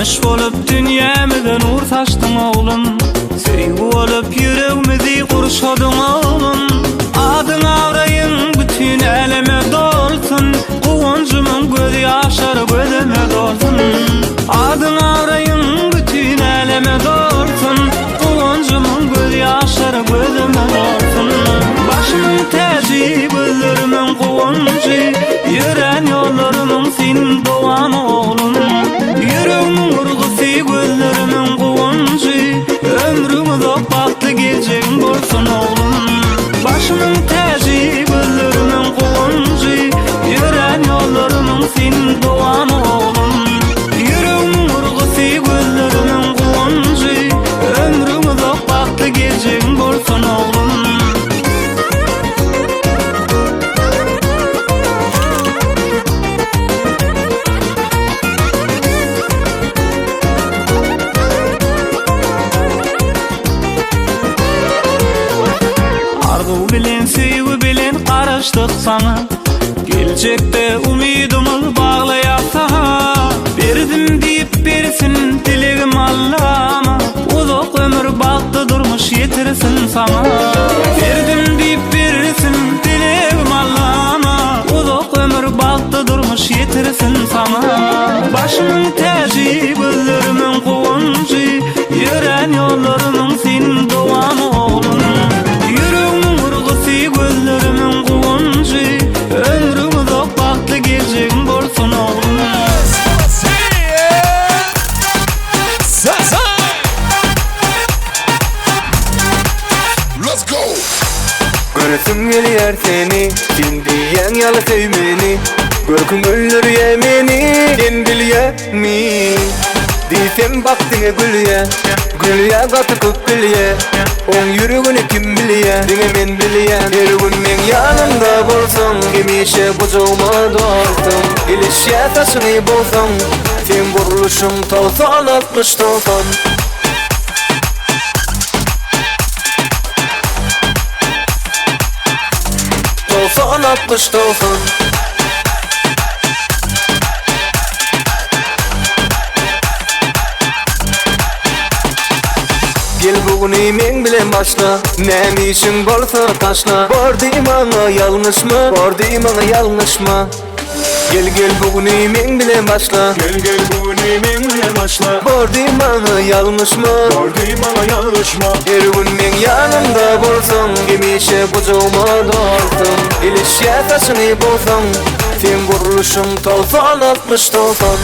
Güneş bolup dünyamda nur taşdın oğlum, Sevgi bolup yüreğimizi kurşadın oğlum. Adın ağrayın bütün elime dolsun, Kuvoncumun gözü yaşar gözüme dolsun. Adın ağrayın bütün elime dolsun, Kuvoncumun gözü yaşar gözüme dolsun. Başımın teci gözlerimin kuvoncu, Yören yollarımın senin doğan oğlum. Yüreğimin vurgusu gözlerimin kuvoncu, Ömrümüz ok baktı geleceğin bolsun oğlum. Başımın teci gözlerimin kuvoncu, Yören yollarımın senin doğan oğlum. Yüreğimin vurgusu gözlerimin kuvoncu, Ömrümüz ok baktı geleceğin bolsun oğlum. Arzu bilen, sevgi bilen karıştık sana, Gelecekte umidimiz bağlayak saha. Berdim deyip bersin dilegim Allah'ıma, Uzak ömür baktı durmuş yetirsin sana. Berdim deyip bersin dilegim Allah'ıma, Uzak ömür baktı durmuş yetirsin sana. Başımın teci gözlerimin kuvoncu, Yören yollarımın senin doğan oğlum. Yüreğimin vurgusu gözlerimin kuvoncu, Ömrümüz ok baktı geleceğin bolsun oğlum. Let's go. Göresim geliyor seni, sen diyen yalı sevmeni. Görkün öldür yemeni, sen bilyemin. Diysem baktine gülye, gülye katı köp bilye. On yürügünü kim bilye, dine men bilyen. Her gün men yanımda bolsun, gemişe bucağıma dolsun. İlişye taşını bolsun, sen vuruluşum tolsan 60 tolsan. Tolsan 60 tolsan. Gel bugün men bilen başla, ne işin bolsa taşla. Bordim ana yanlış mı? Bordim ana yanlış mı? Gel bugün men bilen başla, Gel bugün men bilen başla. Bordim ana yanlış mı? Bordim ana yanlış mı? Her gün men yanımda bolsun, gemişe bucağıma dolsun. İlişye taşını bolsun, sen vuruluşum tolsan 60 tolsan.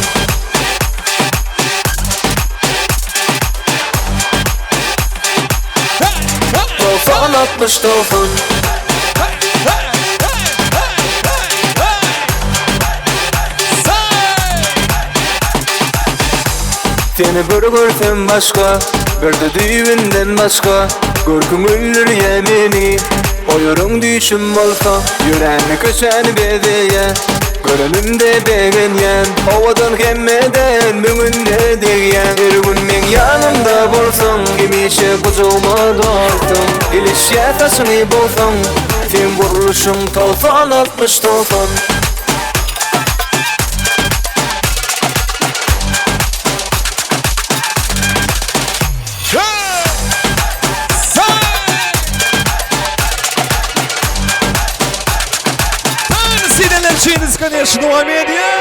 Tolsan 60 tolsan. Seni bir görsem başka, bir de düğünden başka. Görkün öldür yemeni, oyurun düşüm olsa. Yüreğini köşeni bedeye, gönlümde beğenyen. Ovadan kemmeden müngünde deyen. Her gün men yanımda bolsun, gemişe kucağıma dolsun. İlişye taşını bolsun, sen vuruluşum tolsan 60 tolsan. Конечно, конечно, Медиа!